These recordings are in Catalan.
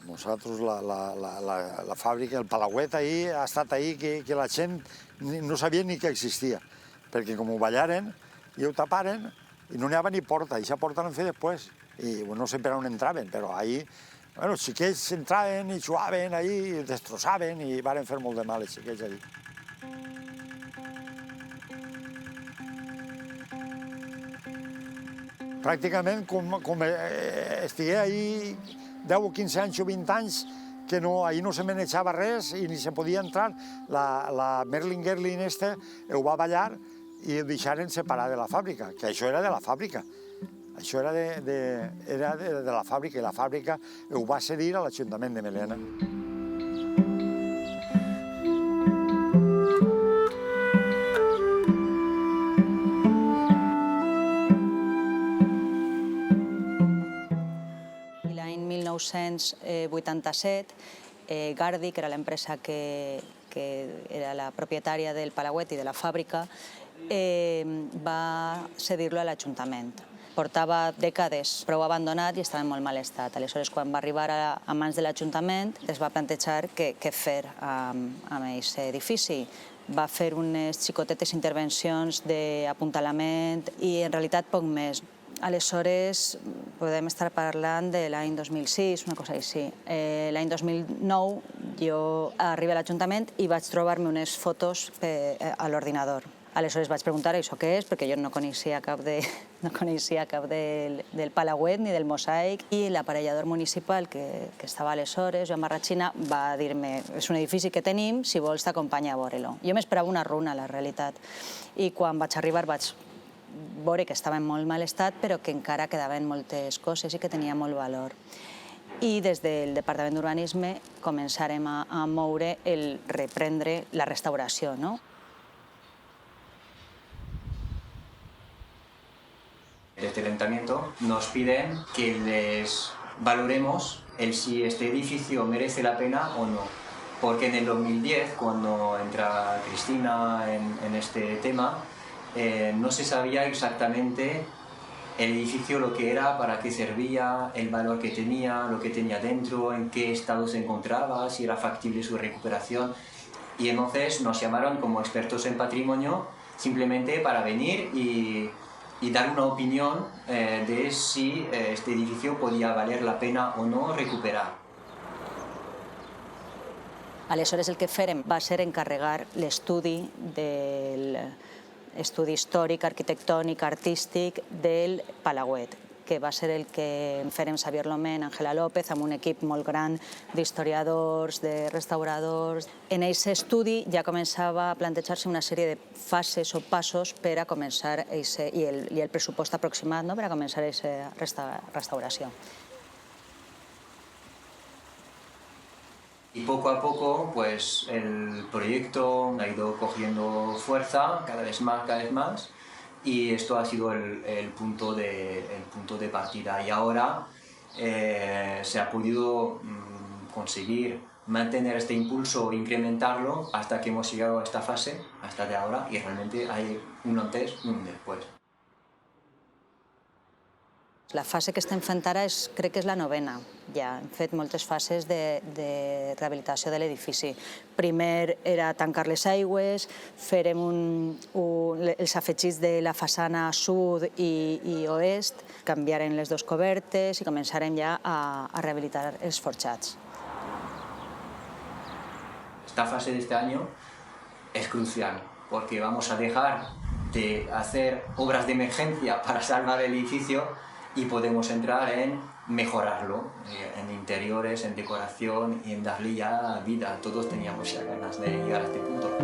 Nosaltres, la fàbrica, el Palauet, ahir ha estat ahir que la gent no sabia ni que existia, perquè com ho ballaren i ho taparen, i no n'hi havia ni porta, i aquesta porta l'han fet després, i no sé per on entraven, però ahir, bueno, els xiquets entraven i jugaven ahir, i destrossaven, i van fer molt de mal els xiquets ahir. Pràcticament, com estigué ahir 10 o 15 anys o 20 anys, que ahir no se manejava res i ni se podia entrar, la Merlin Gerlin ho va ballar i ho deixaren separar de la fàbrica, que això era de la fàbrica. Això era de la fàbrica, i la fàbrica ho va cedir a l'Ajuntament de Melena. L'any 1987, Gardi, que era l'empresa que era la propietària del Palauet i de la fàbrica, va cedir-lo a l'Ajuntament. Portava dècades prou abandonat i estava en molt mal estat. Aleshores, quan va arribar a mans de l'Ajuntament, es va plantejar què fer amb aquest edifici. Va fer unes xicotetes intervencions d'apuntalament i, en realitat, poc més. Aleshores, podem estar parlant de l'any 2006, una cosa així. L'any 2009 jo arribo a l'Ajuntament i vaig trobar-me unes fotos a l'ordinador. Aleshores vaig preguntar això què és, perquè jo no coneixia cap del Palauet ni del Mosaic, i l'aparellador municipal que estava aleshores, Joan Barratxina, va dir-me: és un edifici que tenim, si vols t'acompanya a veure-lo. Jo m'esperava una runa, la realitat, i quan vaig arribar vaig veure que estava en molt mal estat, però que encara quedaven moltes coses i que tenia molt valor. I des del Departament d'Urbanisme començarem a moure el reprendre la restauració, no? Desde el Ayuntamiento nos piden que les valoremos si este edificio merece la pena o no. Porque en el 2010, cuando entra Cristina en este tema, no se sabía exactamente el edificio lo que era, para qué servía, el valor que tenía, lo que tenía dentro, en qué estado se encontraba, si era factible su recuperación. Y entonces nos llamaron como expertos en patrimonio simplemente para venir y dar una opinión de si este edificio podía valer la pena o no recuperar. Aleshores, el que fèrem va ser encarregar l'estudi històric, arquitectònic, artístic del Palauet, que va ser el que fèrem Xavier Lomén, Ángela López, amb un equip molt gran d'historiadors, de restauradors. En aquest estudi ja començava a plantejar-se una sèrie de fases o passos per a començar, i el pressupost aproximat per a començar aquesta restauració. Y poco a poco, pues el proyecto ha ido cogiendo fuerza cada vez más, y esto ha sido el punto de partida. Y ahora se ha podido conseguir mantener este impulso, incrementarlo hasta que hemos llegado a esta fase, hasta de ahora, y realmente hay un antes y un después. La fase que estem fent ara crec que és la 9ª. Ja hem fet moltes fases de rehabilitació de l'edifici. Primer era tancar les aigües, fèrem els afegits de la façana sud i oest, canviarem les dues cobertes i començarem ja a rehabilitar els forjats. Esta fase de este año es crucial, porque vamos a dejar de hacer obras de emergencia para salvar el edificio y podemos entrar en mejorarlo, en interiores, en decoración y en darle ya vida. Todos teníamos ya ganas de llegar a este punto.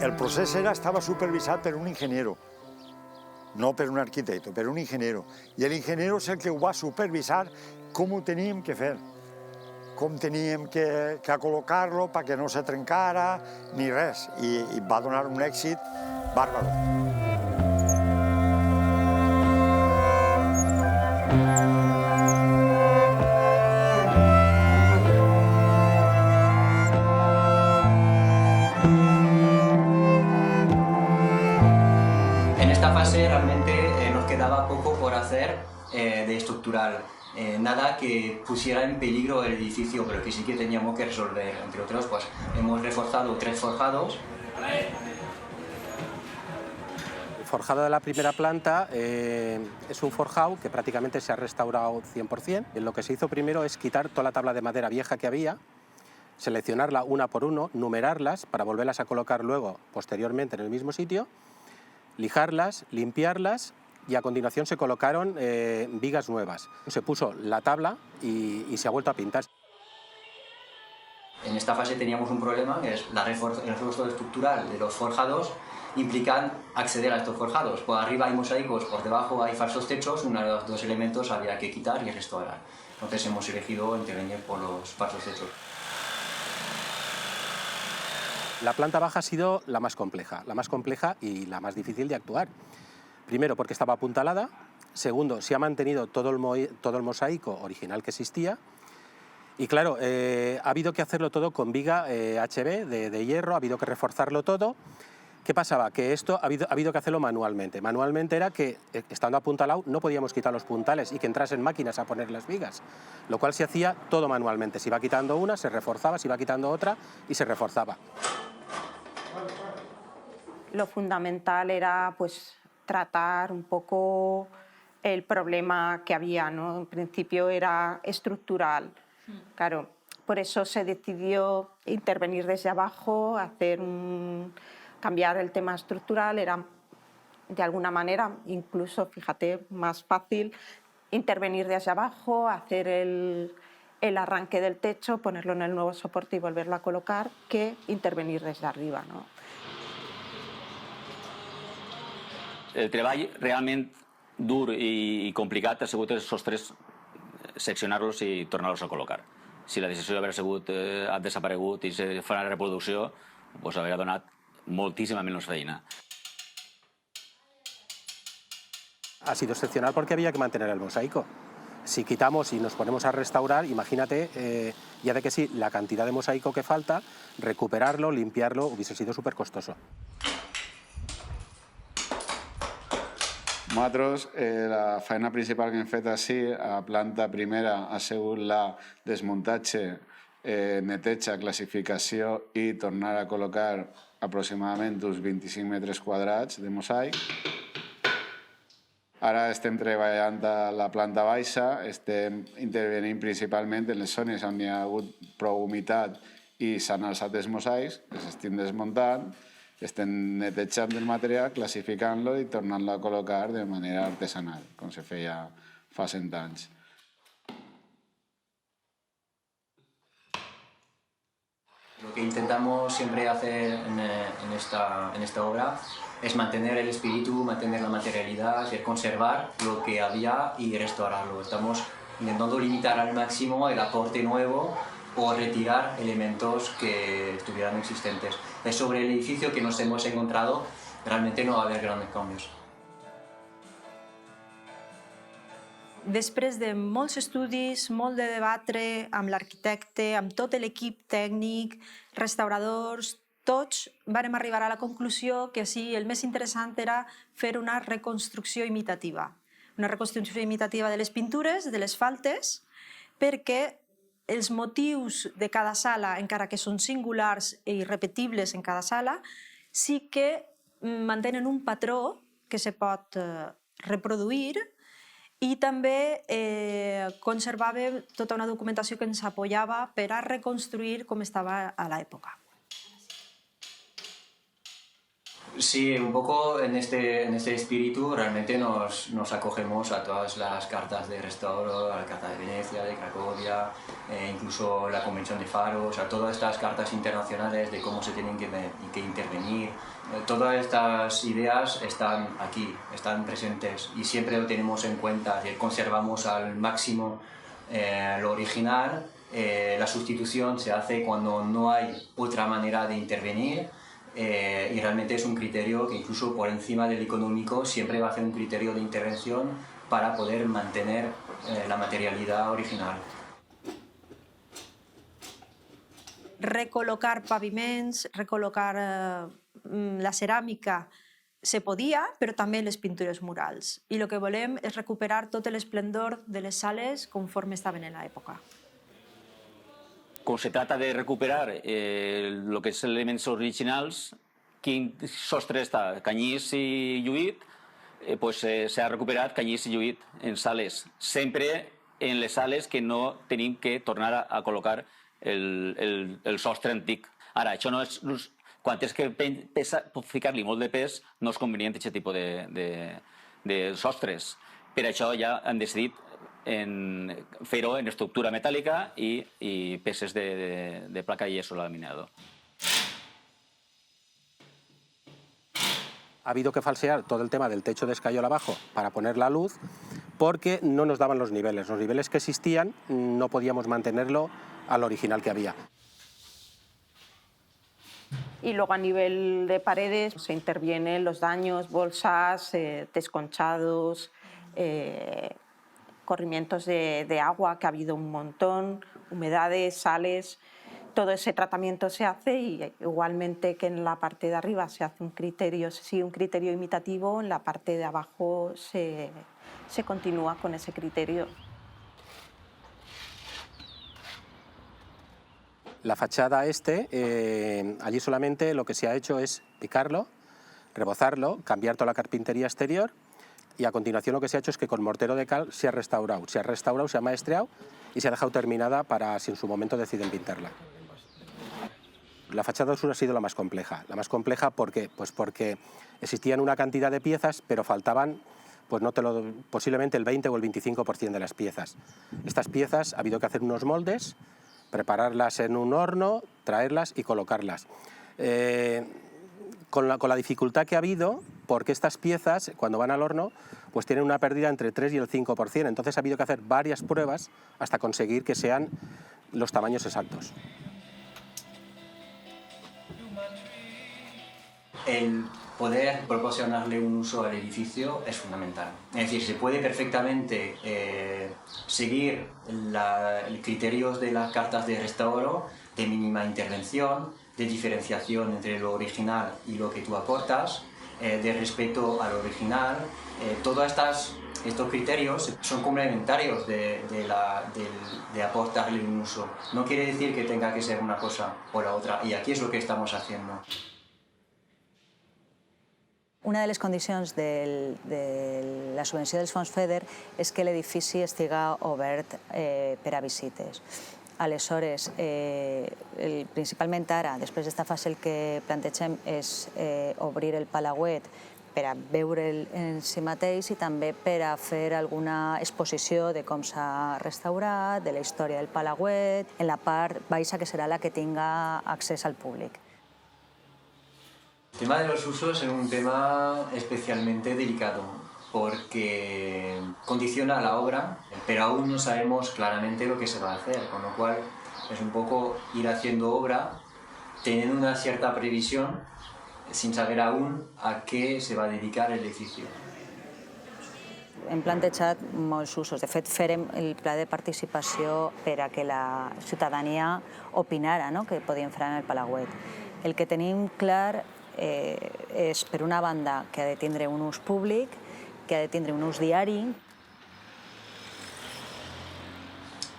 El procés estava supervisat per un ingeniero, no per un arquitecte, per un ingeniero. I l'ingeniero és el que ho va supervisar com ho teníem que fer, com teníem que col·locar-lo perquè no se trencara ni res, i va donar un èxit bàrbaro. de estructural. Nada que pusiera en peligro el edificio, pero que sí que teníamos que resolver. Entre otros, pues hemos reforzado 3 forjados. El forjado de la primera planta es un forjado que prácticamente se ha restaurado 100%. Lo que se hizo primero es quitar toda la tabla de madera vieja que había, seleccionarla una por uno, numerarlas para volverlas a colocar luego, posteriormente, en el mismo sitio, lijarlas, limpiarlas, y a continuación se colocaron vigas nuevas. Se puso la tabla y se ha vuelto a pintar. En esta fase teníamos un problema, que es el refuerzo estructural de los forjados implican acceder a estos forjados. Por arriba hay mosaicos, por debajo hay falsos techos, uno de los 2 elementos había que quitar y restaurar. Entonces hemos elegido intervenir por los falsos techos. La planta baja ha sido la más compleja y la más difícil de actuar. Primero, porque estaba apuntalada. Segundo, se ha mantenido todo el mosaico original que existía. Y claro, ha habido que hacerlo todo con viga HB de hierro, ha habido que reforzarlo todo. ¿Qué pasaba? Que esto ha habido que hacerlo manualmente. Manualmente era que, estando apuntalado, no podíamos quitar los puntales y que entrasen máquinas a poner las vigas, lo cual se hacía todo manualmente. Se iba quitando una, se reforzaba, se iba quitando otra y se reforzaba. Lo fundamental era pues tratar un poco el problema que había, ¿no? En principio era estructural. Claro, por eso se decidió intervenir desde abajo, cambiar el tema estructural. Era de alguna manera, incluso, fíjate, más fácil intervenir desde abajo, hacer el arranque del techo, ponerlo en el nuevo soporte y volverlo a colocar, que intervenir desde arriba, ¿no? El treball realment dur i complicat ha sigut els sostres, seccionar-los i tornar-los a col·locar. Si la decisió d'haver ha desaparegut i se fa una reproducció, doncs hauria donat moltíssima menys feina. Ha sido excepcional porque había que mantener el mosaico. Si quitamos y nos ponemos a restaurar, imagínate, ya de que sí, la cantidad de mosaico que falta, recuperarlo, limpiarlo, hubiese sido súper costoso. Nosaltres, la feina principal que hem fet així, a planta primera, ha sigut la desmuntatge, neteja, classificació i tornar a col·locar aproximadament uns 25 metres quadrats de mosaic. Ara estem treballant a la planta baixa, estem intervenint principalment en les zones on hi ha hagut prou humitat i s'han alçat els mosaics, els estem desmuntant, estem netejant el material, classificant-lo i tornant-lo a col·locar de manera artesanal, com se feia fa 100 anys. Lo que intentamos siempre hacer en esta obra es mantener el espíritu, mantener la materialidad, conservar lo que había y restaurarlo. Estamos intentando limitar al máximo el aporte nuevo o retirar elementos que estuvieran existentes. Es sobre el edificio que nos hemos encontrado, realmente no va a haber grandes cambios. Després de molts estudis, molt de debatre amb l'arquitecte, amb tot l'equip tècnic, restauradors, tots vàrem arribar a la conclusió que sí, el més interessant era fer una reconstrucció imitativa. Una reconstrucció imitativa de les pintures, de les faltes, perquè els motius de cada sala, encara que són singulars i irrepetibles en cada sala, sí que mantenen un patró que se pot reproduir i també conservava tota una documentació que ens apoyava per a reconstruir com estava a l'època. Sí, un poco en este espíritu realmente nos acogemos a todas las cartas de restauro, a la Carta de Venecia, de Cracovia, incluso la Convención de Faros, a todas estas cartas internacionales de cómo se tienen que intervenir. Todas estas ideas están aquí, están presentes y siempre lo tenemos en cuenta, conservamos al máximo lo original. La sustitución se hace cuando no hay otra manera de intervenir. Y realmente es un criterio que incluso por encima del económico siempre va a ser un criterio de intervención para poder mantener la materialidad original. Recol·locar paviments, recol·locar la ceràmica se podia, però també les pintures murals. I el que volem és recuperar tot l'esplendor de les sales conforme estaven en l'època. Com se trata de recuperar lo que es elements originals, quin sostre està canyís i lluït, pues s'ha recuperat canyís i lluït en sales, sempre en les sales que no tenim que tornar a col·locar el sostre antic. Ara, això no és... Quan és que ficar-li molt de pes, no és convenient aquest tipus de sostres. Per això ja han decidit fer-ho en estructura metàl·lica y peces de placa de yeso laminado. Ha habido que falsear todo el tema del techo de escayola abajo para poner la luz porque no nos daban los niveles. Los niveles que existían no podíamos mantenerlo al original que había. Y luego a nivel de paredes se intervienen los daños, bolsas, desconchados, corrimientos de agua, que ha habido un montón, humedades, sales. Todo ese tratamiento se hace y igualmente que en la parte de arriba se hace un criterio imitativo, en la parte de abajo se continúa con ese criterio. La fachada allí solamente lo que se ha hecho es picarlo, rebozarlo, cambiar toda la carpintería exterior y a continuación lo que se ha hecho es que con mortero de cal se ha restaurado, se ha maestreado y se ha dejado terminada para si en su momento deciden pintarla. La fachada sur ha sido la más compleja. La más compleja ¿por qué? Pues porque existían una cantidad de piezas, pero faltaban posiblemente el 20 o el 25% de las piezas. Estas piezas ha habido que hacer unos moldes, prepararlas en un horno, traerlas y colocarlas. Con la dificultad que ha habido, porque estas piezas, cuando van al horno, pues tienen una pérdida entre el 3 y el 5%. Entonces ha habido que hacer varias pruebas hasta conseguir que sean los tamaños exactos. El poder proporcionarle un uso al edificio es fundamental. Es decir, se puede perfectamente seguir los criterios de las cartas de restauro, de mínima intervención, de diferenciación entre lo original y lo que tú aportas, de respeto al original. Todos estos criterios son complementarios de aportarle un uso. No quiere decir que tenga que ser una cosa o la otra, y aquí es lo que estamos haciendo. Una de les condicions de la subvenció dels fons FEDER és que l'edifici estiga obert per a visites. Aleshores, principalment ara, després d'esta fase, el que plantegem és obrir el Palauet per a veure'l en si mateix i també per a fer alguna exposició de com s'ha restaurat, de la història del Palauet, en la part baixa que serà la que tinga accés al públic. El tema de los usos es un tema especialmente delicado porque condiciona la obra, pero aún no sabemos claramente lo que se va a hacer, con lo cual es un poco ir haciendo obra teniendo una cierta previsión sin saber aún a què se va a dedicar el edificio. Hem plantejat molts usos. De fet, fèrem el pla de participació per a que la ciutadania opinara que podien fer en el Palauet. El que tenim clar és, per una banda, que ha de tindre un ús públic, que ha de tindre un ús diari.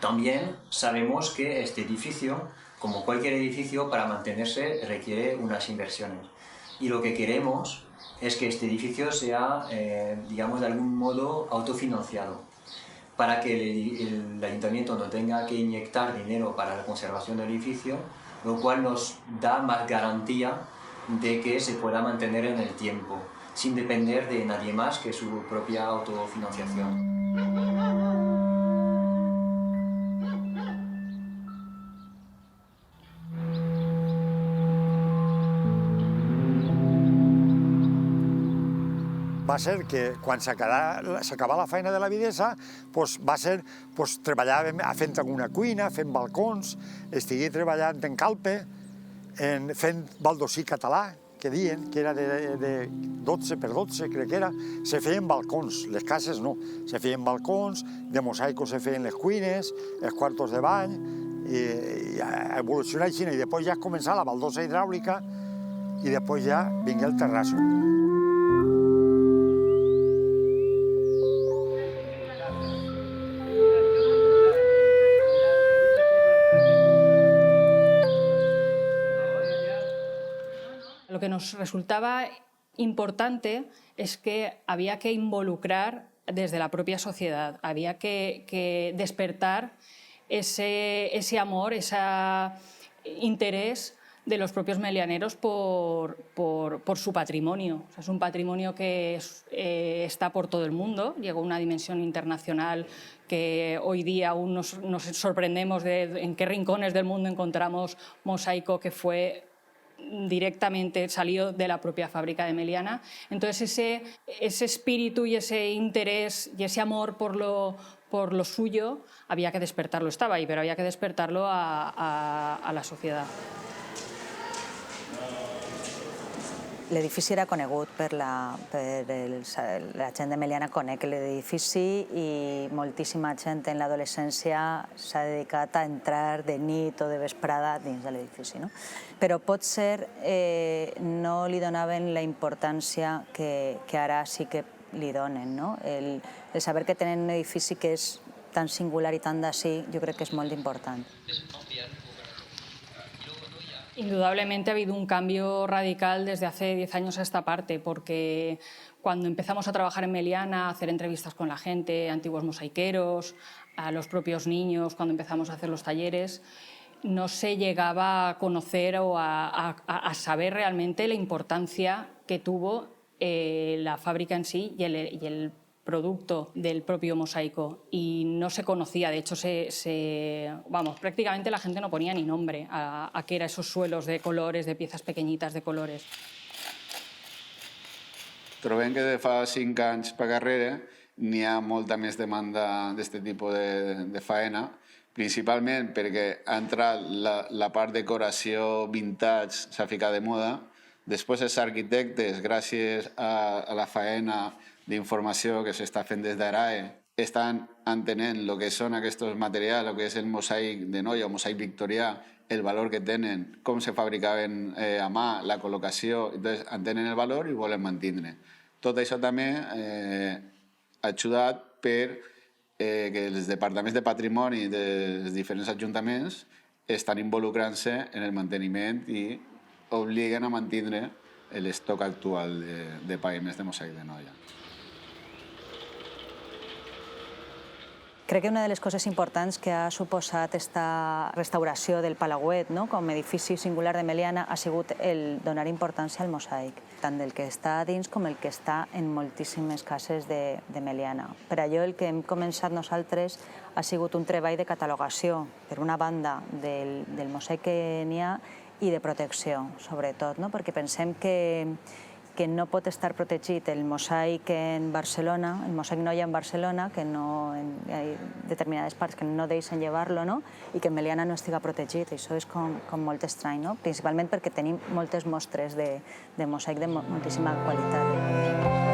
También sabemos que este edificio, como cualquier edificio, para mantenerse requiere unas inversiones. Y lo que queremos es que este edificio sea, digamos, de algún modo autofinanciado, para que el ayuntamiento no tenga que inyectar dinero para la conservación del edificio, lo cual nos da más garantía de que se pueda mantener en el tiempo, sin depender de nadie más que su propia autofinanciación. Va ser que quan s'acabava la feina de la videssa va ser treballar fent alguna cuina, fent balcons, estigui treballant en calpe, fent baldosí català, que diuen que era de 12 per 12, crec que era, se feien balcons, les cases no, se feien balcons, de mosaico se feien les cuines, els quartos de bany, i evolucionar així, i després ja començar la baldosa hidràulica i després ja vingué el terrasso. Lo que nos resultaba importante es que había que involucrar desde la propia sociedad, había que despertar ese amor, ese interés de los propios melianeros por su patrimonio. O sea, es un patrimonio que está por todo el mundo, llegó a una dimensión internacional que hoy día aún nos sorprendemos de en qué rincones del mundo encontramos mosaico que fue directamente salió de la propia fábrica de Meliana. Entonces ese espíritu y ese interés y ese amor por lo suyo había que despertarlo, estaba ahí, pero había que despertarlo a la sociedad. L'edifici era conegut la gent de Meliana conec l'edifici i moltíssima gent en l'adolescència s'ha dedicat a entrar de nit o de vesprada dins de l'edifici. Però potser no li donaven la importància que ara sí que li donen. El saber que tenen un edifici que és tan singular i tan d'ací, jo crec que és molt important. Indudablemente ha habido un cambio radical desde hace 10 años a esta parte, porque cuando empezamos a trabajar en Meliana, a hacer entrevistas con la gente, antiguos mosaiqueros, a los propios niños, cuando empezamos a hacer los talleres, no se llegaba a conocer o a saber realmente la importancia que tuvo la fábrica en sí y el producto del propio mosaico, y no se conocía. De hecho, prácticamente la gente no ponía ni nombre a qué eran esos suelos de colores, de piezas pequeñitas de colores. Trobem que de fa 5 anys per carrera n'hi ha molta més demanda d'aquest tipus de faena, principalment perquè ha entrat la part decoració vintage, s'ha ficat de moda. Després els arquitectes, gràcies a la faena d'informació que s'està fent des d'ARAE, estan entenent el que són aquests materials, el que és el mosaic de noia o mosaic victorià, el valor que tenen, com se fabricaven a mà, la col·locació, entonces entenen el valor i volen mantenir. Tot això també ha ajudat per que els departaments de patrimoni dels diferents ajuntaments estan involucrant-se en el manteniment i obliguen a mantenir l'estoc actual de paviments de mosaic de noia. Crec que una de les coses importants que ha suposat aquesta restauració del Palauet com a edifici singular de Meliana ha sigut el donar importància al mosaic, tant del que està dins com el que està en moltíssimes cases de Meliana. Per allò el que hem començat nosaltres ha sigut un treball de catalogació, per una banda, del mosaic que n'hi ha i de protecció, sobretot, perquè pensem que no pot estar protegit el mosaic en Barcelona, el mosaic noia en Barcelona, que hi ha determinades parts que no deixen llevar-lo, i que en Meliana no estiga protegit. Això és com molt estrany, principalment perquè tenim moltes mostres de mosaic de moltíssima qualitat.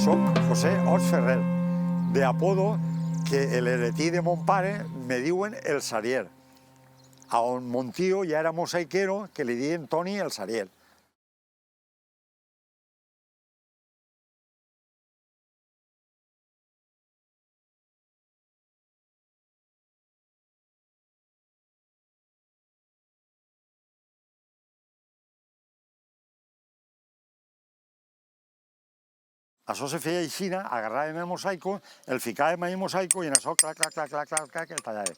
Soc José Ots Ferrer, d'apodo que l'heretí de mon pare me diuen el Sarier. A on mon tío ja era mosaiquero, que li diuen Toni el Sarier. Això se feia així, agarràvem el mosaico, el ficàvem al mosaico i en això, clac, clac, clac, clac, clac, clac, el tallàvem.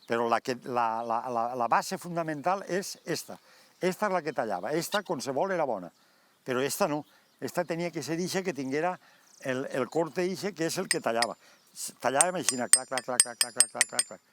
Però la base fundamental és esta. Esta és la que tallava. Esta, qualsevol, era bona. Però esta no. Esta tenia que ser ixa que tinguera el corte ixe, que és el que tallava. Tallàvem així, clac, clac, clac, clac, clac, clac, clac, clac.